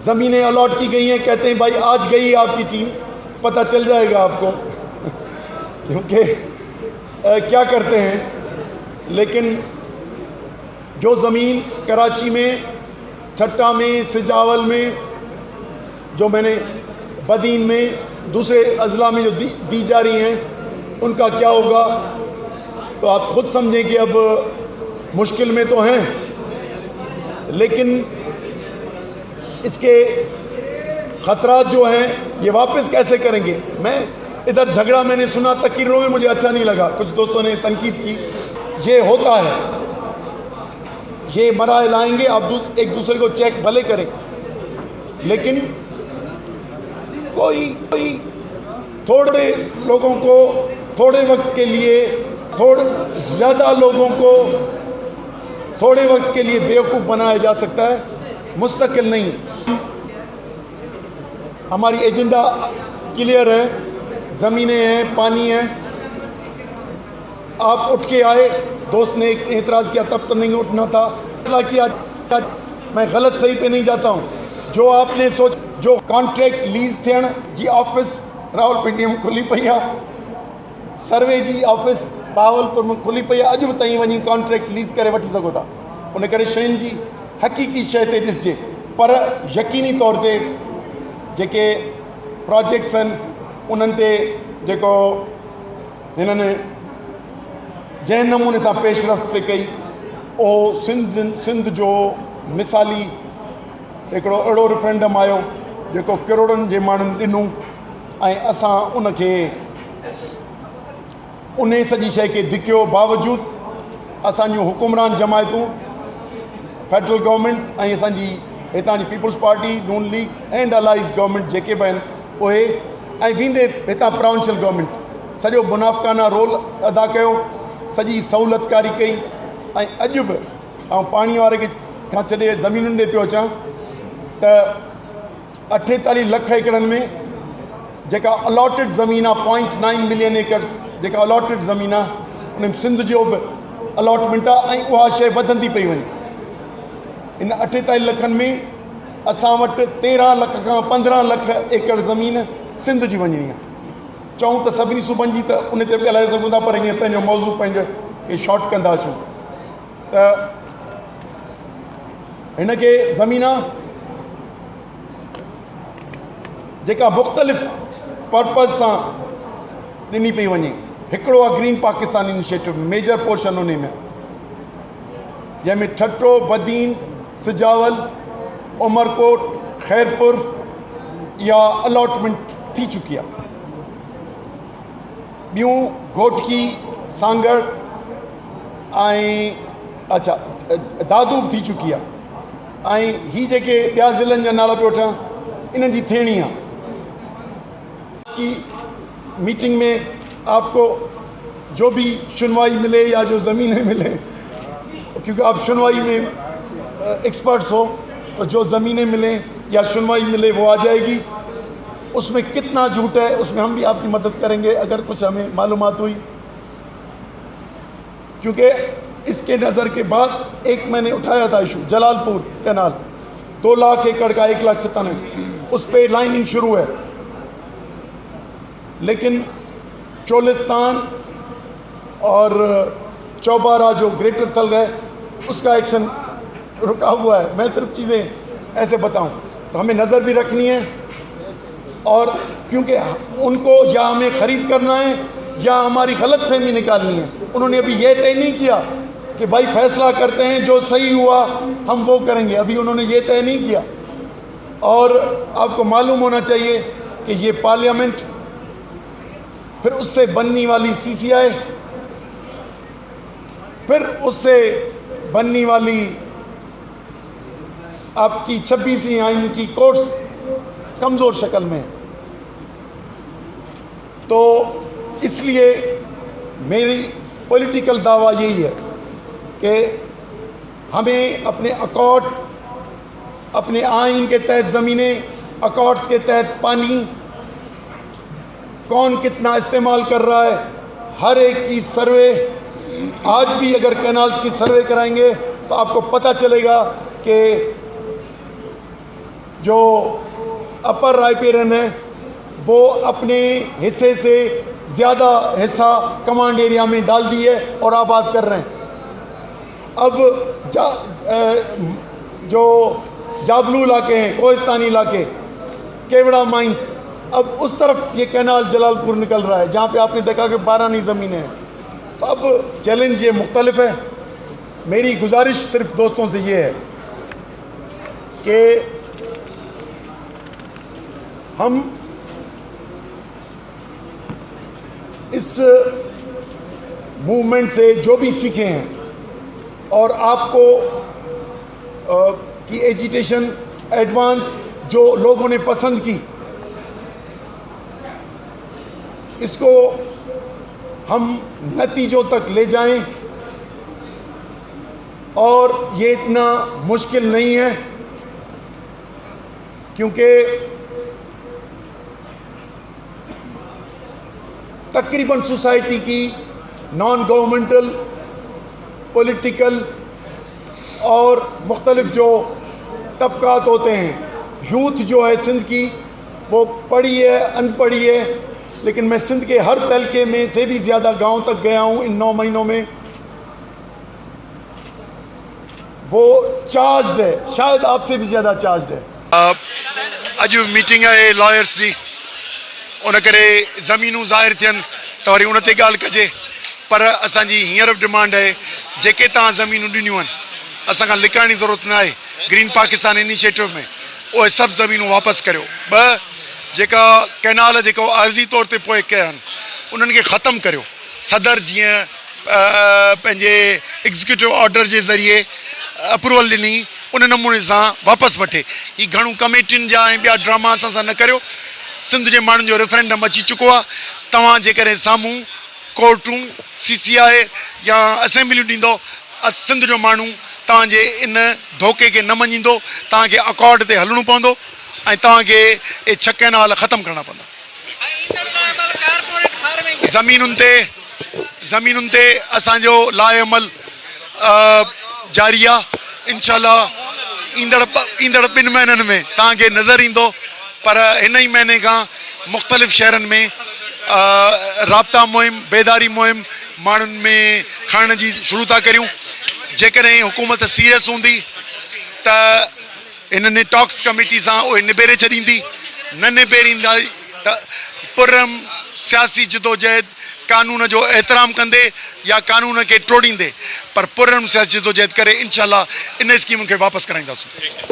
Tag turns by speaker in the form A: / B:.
A: ज़मीनें अलॉट की गई हैं, कहते हैं भाई आज गई आपकी टीम, पता चल जाएगा आपको क्योंकि क्या करते हैं। लेकिन जो ज़मीन कराची में, ठट्टा में, सिजावल में, जो मैंने बदीन में, दूसरे अजला में जो दी जा रही हैं, उनका क्या होगा तो आप खुद समझें कि अब मुश्किल में तो हैं, लेकिन इसके ख़तरात जो हैं ये वापस कैसे करेंगे। मैं इधर झगड़ा मैंने सुना तकरीरों में, मुझे अच्छा नहीं लगा, कुछ दोस्तों ने तनकीद की। ये होता है, ये मराहल आएंगे, आप एक दूसरे को चेक भले करें, लेकिन कोई थोड़े लोगों को थोड़े वक्त के लिए, थोड़े ज़्यादा लोगों को थोड़े वक्त के लिए बेवकूफ़ बनाया जा सकता है, मुस्तकिल नहीं। हमारी एजेंडा क्लियर है, ज़मीनें हैं, पानी है। आप उठ के आए, दोस्त ने एतराज़ किया तब तो नहीं उठना था, फैसला किया। मैं गलत सही पे नहीं जाता हूँ। जो आपने सोच, जो कॉन्ट्रैक्ट लीज़ थियण जी ऑफिस रावलपिंडी में खुली पई आहे, सर्वे जी ऑफिस बहावलपुर में खुली पई आहे, अॼु बि ताईं वञी कॉन्ट्रैक्ट लीज़ करे वठी सघो था। उन करे शयुनि जी हक़ीक़ी शइ ते ॾिसिजे, पर यकीनी तौर ते जेके प्रोजेक्ट्स आहिनि उन्हनि ते जेको हिननि जंहिं नमूने सां पेशरफ़्त पे कई, उहो सिंध जो मिसाली हिकिड़ो अहिड़ो रेफरेंडम आयो जेको करोड़नि जे माण्हुनि ॾिनो, ऐं असां उनखे उन सॼी शइ खे धिकियो। बावजूदि असांजूं हुकुमरान जमायतूं, फेडरल गवर्नमेंट ऐं असांजी हितां जी Peoples Party, Noon League and allies government जेके बि आहिनि उहे, ऐं वेंदे हितां प्रोविंशियल गवर्नमेंट सॼो मुनाफ़िक़ाना रोल अदा कयो, सॼी सहूलियतकारी कई। ऐं अॼु बि ऐं पाणी वारे खे खां छॾे ज़मीनुनि ॾे पियो अचां त 48 लख एकड़नि में जेका अलॉटेड ज़मीन आहे, 0.9 मिलियन एकर्स जेका अलॉटेड ज़मीन आहे, उन में सिंध जो बि अलॉटमेंट आहे, ऐं उहा शइ वधंदी पई वञे। इन 48 लखनि में असां वटि 13 लख खां 15 लख एकड़ ज़मीन सिंध जी वञणी आहे। चऊं त सभिनी सूबनि जी, त उन ते बि ॻाल्हाए सघूं था, पर हीअं पंहिंजो मौज़ू पंहिंजो खे शॉर्ट कंदा अचूं त हिनखे ज़मीन जेका मुख़्तलिफ़ पर्पज़ सां ॾिनी पई वञे। हिकिड़ो आहे green Pakistan initiative, major portion उन में, जंहिंमें ठट्टो, बदीन, सिजावल, उमरकोट, खैरपुर या अलॉटमेंट थी चुकी आहे। ॿियूं घोटकी, सांगड़ ऐं अच्छा दादू थी चुकी आहे, ऐं ही जेके ॿिया ज़िलनि जा नाला पियो वठां, इन्हनि जी थियणी आहे। की मीटिंग में आपको जो भी सुनवाई मिले या जो ज़मीनें मिले, क्योंकि आप सुनवाई में एक्सपर्ट्स हो, तो जो ज़मीनें मिलें या सुनवाई मिले वो आ जाएगी। उसमें कितना झूठ है उसमें हम भी आपकी मदद करेंगे अगर कुछ हमें मालूमात हुई, क्योंकि इसके नज़र के बाद एक मैंने उठाया था इशू जलालपुर कैनाल, 2 लाख एकड़ का 1,97,000, उस पर लाइनिंग शुरू है, लेकिन चोलिस्तान और चौबारा जो ग्रेटर थल है उसका एक्शन रुका हुआ है। मैं सिर्फ चीज़ें ऐसे बताऊं तो हमें नज़र भी रखनी है, और क्योंकि उनको या हमें ख़रीद करना है या हमारी गलत फहमी निकालनी है। उन्होंने अभी ये तय नहीं किया कि भाई फैसला करते हैं, जो सही हुआ हम वो करेंगे, अभी उन्होंने ये तय नहीं किया। और आपको मालूम होना चाहिए कि ये पार्लियामेंट, फिर उससे बनने वाली CCI, फिर उससे बनने वाली आपकी 26वीं आइन की कोर्ट्स कमज़ोर शक्ल में। तो इसलिए मेरी पॉलिटिकल दावा यही है कि हमें अपने अकॉर्ड्स, अपने आइन के तहत ज़मीनें, अकॉर्ड्स के तहत पानी, कौन कितना इस्तेमाल कर रहा है, हर एक की सर्वे, आज भी अगर कैनाल्स की सर्वे कराएंगे तो आपको पता चलेगा कि जो अपर रायपेरन है वो अपने हिस्से से ज़्यादा हिस्सा कमांड एरिया में डाल दी है और आबाद कर रहे हैं। अब जो जाबलू इलाके हैं, कोहिस्तानी इलाके, केवड़ा माइंस, अब उस तरफ ये कैनाल जलालपुर निकल रहा है जहाँ पे आपने देखा कि 12 नई ज़मीनें हैं। तो अब चैलेंज ये मुख्तलिफ है। मेरी गुजारिश सिर्फ दोस्तों से ये है कि हम इस मूवमेंट से जो भी सीखे हैं और आपको की एजिटेशन एडवांस जो लोगों ने पसंद की, इसको हम नतीजों तक ले जाएं। और ये इतना मुश्किल नहीं है क्योंकि तकरीबन सोसाइटी की नॉन गवर्नमेंटल, पॉलिटिकल और मुख्तलिफ जो तबकात होते हैं, यूथ जो है सिंध की, वो पढ़ी है अनपढ़ी है, लेकिन मैं सिंध के हर तलके में से भी ज़्यादा गांव तक गया हूँ इन 9 महीनों में। वो चार्ज्ड है, शायद आपसे भी ज़्यादा चार्ज्ड है।
B: अज मीटिंग है लॉयर्स जी, उन करे ज़मीनूं ज़ाहिर थियनि त वरी उन ते ॻाल्हि कजे। पर असांजी हींअर बि डिमांड आहे, जेके तव्हां ज़मीनूं ॾिनियूं आहिनि असांखां लिकाइण जी ज़रूरत न आहे। ग्रीन पाकिस्तान इनिशिएटिव में उहे सभु ज़मीनूं वापसि करियो। ॿ, जेका कैनाल जेको आर्ज़ी तौर ते पोइ कया आहिनि उन्हनि खे ख़तमु करियो। सदर जीअं पंहिंजे एग्ज़ीक्यूटिव ऑर्डर जे ज़रिए अप्रूवल ॾिनी, उन नमूने सां वापसि वठे। ही घणो कमेटियुनि जा ऐं ॿिया ड्रामा असां सां न करियो। सिंध जे माण्हुनि जो रेफरेंडम अची चुको आहे। तव्हां जेकॾहिं साम्हूं कोर्टूं, CCI या असेंबलियूं ॾींदो, सिंध जो माण्हू तव्हांजे इन धोखे खे न मञींदो। तव्हांखे अकॉर्ड ते हलणो पवंदो ऐं तव्हांखे इहे 6 कैनाल ख़तमु करणा पवंदा। ज़मीनुनि ते असांजो लाइअमल जारी आहे। इंशाल्लाह ईंदड़ 2 महीननि में तव्हांखे नज़र ईंदो। पर हिन ई महीने खां मुख़्तलिफ़ शहरनि में राब्ता मुहिम, बेदारी मुहिम माण्हुनि में खणण जी शुरू था करियूं। जेकॾहिं हुकूमत सीरियस हूंदी त हिननि टॉक्स कमेटी सां उहे निबेरे छॾींदी। न निबेरींदा त पुरम सियासी जिदोजहद कानून जो एहतराम कंदे या कानून खे टोड़ींदे, पर पुरम सियासी जिदोजहद करे इंशाल्लाह इन स्कीम खे वापसि कराईंदासीं।